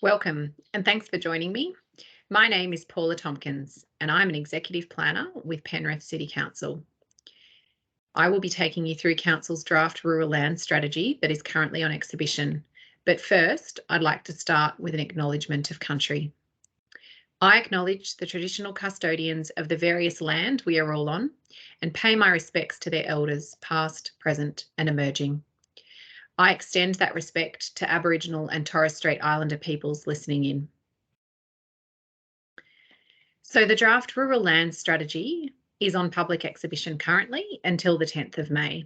Welcome and thanks for joining me. My name is Paula Tompkins and I'm an Executive Planner with Penrith City Council. I will be taking you through Council's draft rural land strategy that is currently on exhibition. But first, I'd like to start with an acknowledgement of country. I acknowledge the traditional custodians of the various land we are all on and pay my respects to their elders, past, present and emerging. I extend that respect to Aboriginal and Torres Strait Islander peoples listening in. So the draft rural land strategy is on public exhibition currently until the 10th of May.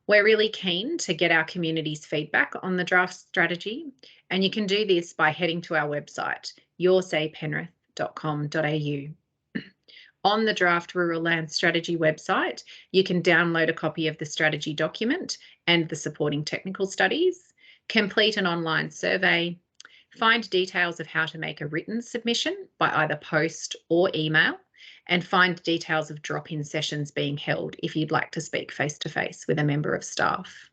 We're really keen to get our community's feedback on the draft strategy, and you can do this by heading to our website, yoursaypenrith.com.au. On the draft rural land strategy website, you can download a copy of the strategy document and the supporting technical studies, complete an online survey, find details of how to make a written submission by either post or email, and find details of drop-in sessions being held if you'd like to speak face-to-face with a member of staff.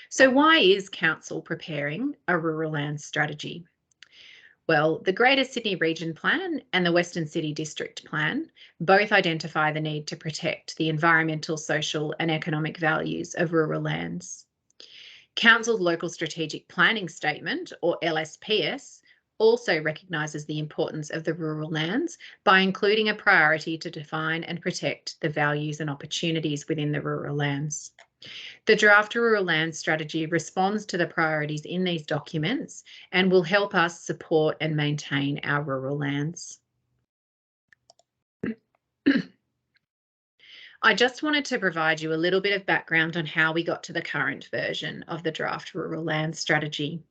So why is Council preparing a rural land strategy? Well, the Greater Sydney Region Plan and the Western City District Plan both identify the need to protect the environmental, social and economic values of rural lands. Council's Local Strategic Planning Statement, or LSPS, also recognises the importance of the rural lands by including a priority to define and protect the values and opportunities within the rural lands. The draft rural land strategy responds to the priorities in these documents and will help us support and maintain our rural lands. I just wanted to provide you a little bit of background on how we got to the current version of the draft rural land strategy.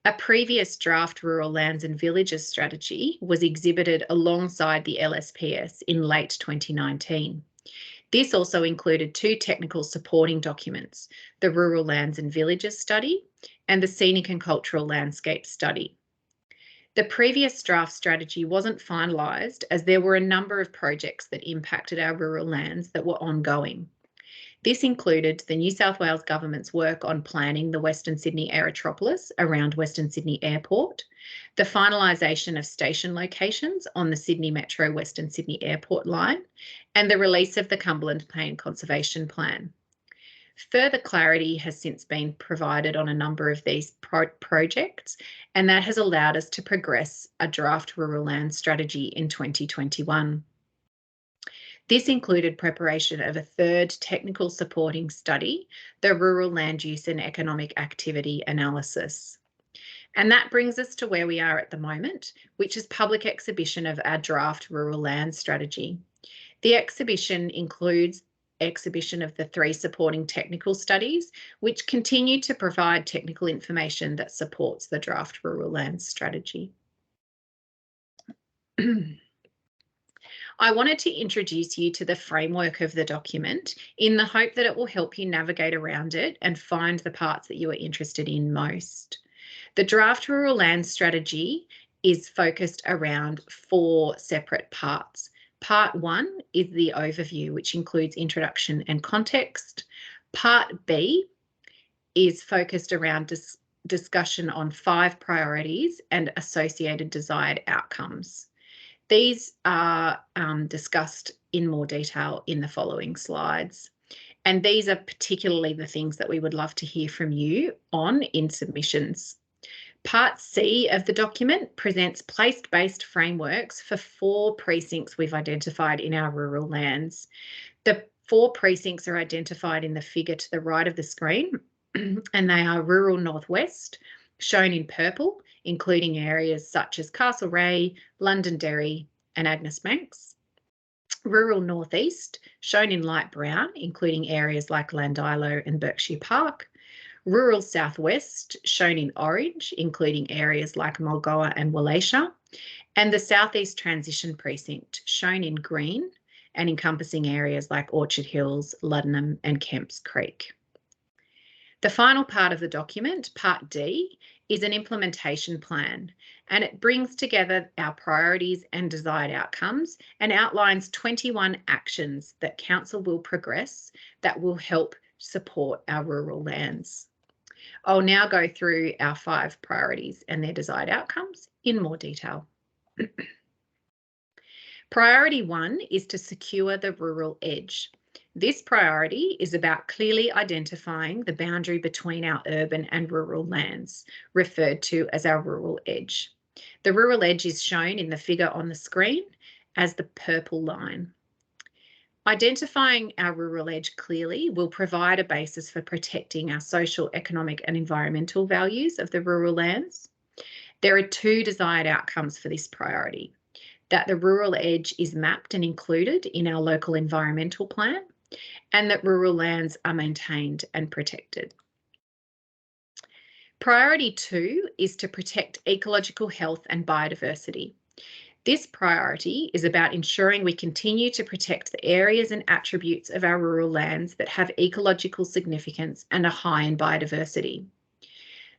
A previous draft rural lands and villages strategy was exhibited alongside the LSPS in late 2019. This also included two technical supporting documents, the Rural Lands and Villages Study and the Scenic and Cultural Landscape Study. The previous draft strategy wasn't finalised as there were a number of projects that impacted our rural lands that were ongoing. This included the New South Wales Government's work on planning the Western Sydney Aerotropolis around Western Sydney Airport, the finalisation of station locations on the Sydney Metro Western Sydney Airport line, and the release of the Cumberland Plain Conservation Plan. Further clarity has since been provided on a number of these projects, and that has allowed us to progress a draft rural land strategy in 2021. This included preparation of a third technical supporting study, the Rural Land Use and Economic Activity Analysis. And that brings us to where we are at the moment, which is public exhibition of our draft rural land strategy. The exhibition includes exhibition of the three supporting technical studies, which continue to provide technical information that supports the draft rural land strategy. I wanted to introduce you to the framework of the document in the hope that it will help you navigate around it and find the parts that you are interested in most. The draft rural land strategy is focused around four separate parts. Part 1 is the overview, which includes introduction and context. Part B is focused around discussion on 5 priorities and associated desired outcomes. These are discussed in more detail in the following slides. And these are particularly the things that we would love to hear from you on in submissions. Part C of the document presents place-based frameworks for 4 precincts we've identified in our rural lands. The 4 precincts are identified in the figure to the right of the screen, and they are Rural Northwest, shown in purple, including areas such as Castlereagh, Londonderry and Agnes Manx. Rural Northeast, shown in light brown, including areas like Landilo and Berkshire Park. Rural Southwest, shown in orange, including areas like Mulgoa and Wallacia, and the Southeast Transition Precinct, shown in green and encompassing areas like Orchard Hills, Luddenham and Kemps Creek. The final part of the document, Part D, is an implementation plan, and it brings together our priorities and desired outcomes and outlines 21 actions that Council will progress that will help support our rural lands. I'll now go through our 5 priorities and their desired outcomes in more detail. Priority 1 is to secure the rural edge. This priority is about clearly identifying the boundary between our urban and rural lands, referred to as our rural edge. The rural edge is shown in the figure on the screen as the purple line. Identifying our rural edge clearly will provide a basis for protecting our social, economic and environmental values of the rural lands. There are 2 desired outcomes for this priority: that the rural edge is mapped and included in our local environmental plan, and that rural lands are maintained and protected. Priority 2 is to protect ecological health and biodiversity. This priority is about ensuring we continue to protect the areas and attributes of our rural lands that have ecological significance and are high in biodiversity.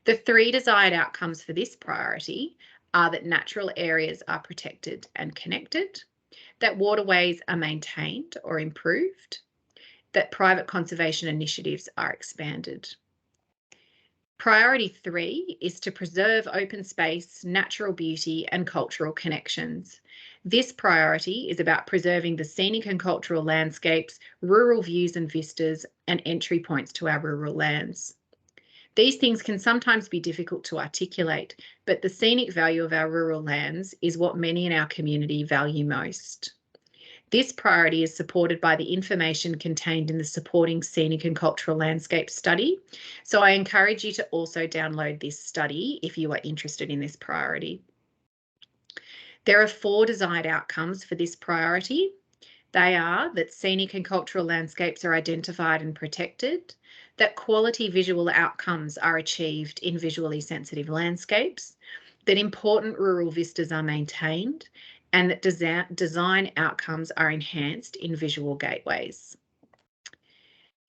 The 3 desired outcomes for this priority are that natural areas are protected and connected, that waterways are maintained or improved, that private conservation initiatives are expanded. Priority 3 is to preserve open space, natural beauty and cultural connections. This priority is about preserving the scenic and cultural landscapes, rural views and vistas, and entry points to our rural lands. These things can sometimes be difficult to articulate, but the scenic value of our rural lands is what many in our community value most. This priority is supported by the information contained in the supporting scenic and cultural landscape study. So I encourage you to also download this study if you are interested in this priority. There are 4 desired outcomes for this priority. They are that scenic and cultural landscapes are identified and protected, that quality visual outcomes are achieved in visually sensitive landscapes, that important rural vistas are maintained, and that design outcomes are enhanced in visual gateways.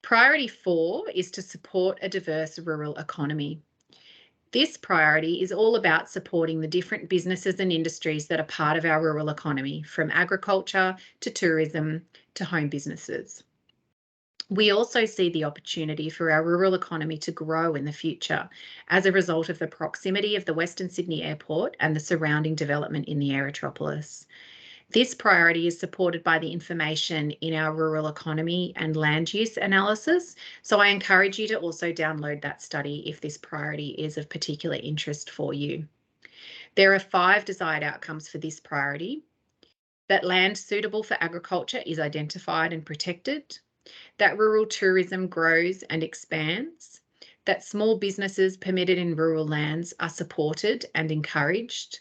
Priority 4 is to support a diverse rural economy. This priority is all about supporting the different businesses and industries that are part of our rural economy, from agriculture to tourism to home businesses. We also see the opportunity for our rural economy to grow in the future as a result of the proximity of the Western Sydney Airport and the surrounding development in the Aerotropolis. This priority is supported by the information in our rural economy and land use analysis, so I encourage you to also download that study if this priority is of particular interest for you. There are 5 desired outcomes for this priority: that land suitable for agriculture is identified and protected, that rural tourism grows and expands, that small businesses permitted in rural lands are supported and encouraged,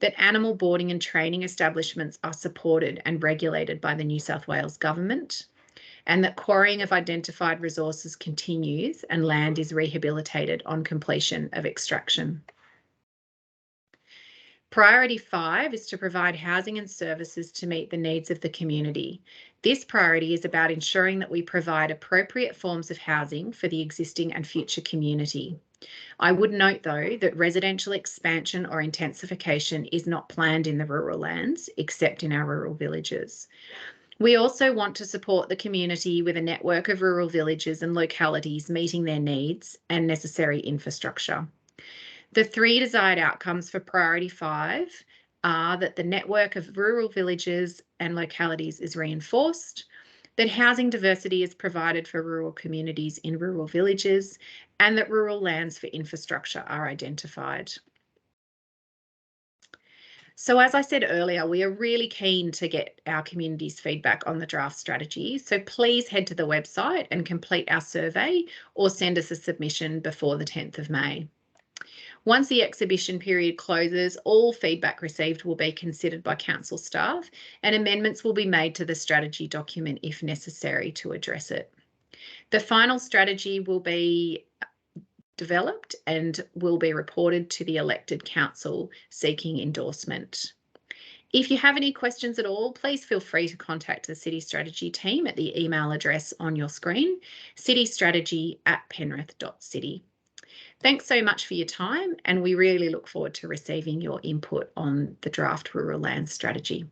that animal boarding and training establishments are supported and regulated by the New South Wales Government, and that quarrying of identified resources continues and land is rehabilitated on completion of extraction. Priority 5 is to provide housing and services to meet the needs of the community. This priority is about ensuring that we provide appropriate forms of housing for the existing and future community. I would note, though, that residential expansion or intensification is not planned in the rural lands, except in our rural villages. We also want to support the community with a network of rural villages and localities meeting their needs and necessary infrastructure. The 3 desired outcomes for Priority 5 are that the network of rural villages and localities is reinforced, that housing diversity is provided for rural communities in rural villages, and that rural lands for infrastructure are identified. So as I said earlier, we are really keen to get our community's feedback on the draft strategy. So please head to the website and complete our survey or send us a submission before the 10th of May. Once the exhibition period closes, all feedback received will be considered by council staff and amendments will be made to the strategy document if necessary to address it. The final strategy will be developed and will be reported to the elected council seeking endorsement. If you have any questions at all, please feel free to contact the City Strategy team at the email address on your screen, citystrategy@penrith.city. Thanks so much for your time, and we really look forward to receiving your input on the draft rural land strategy.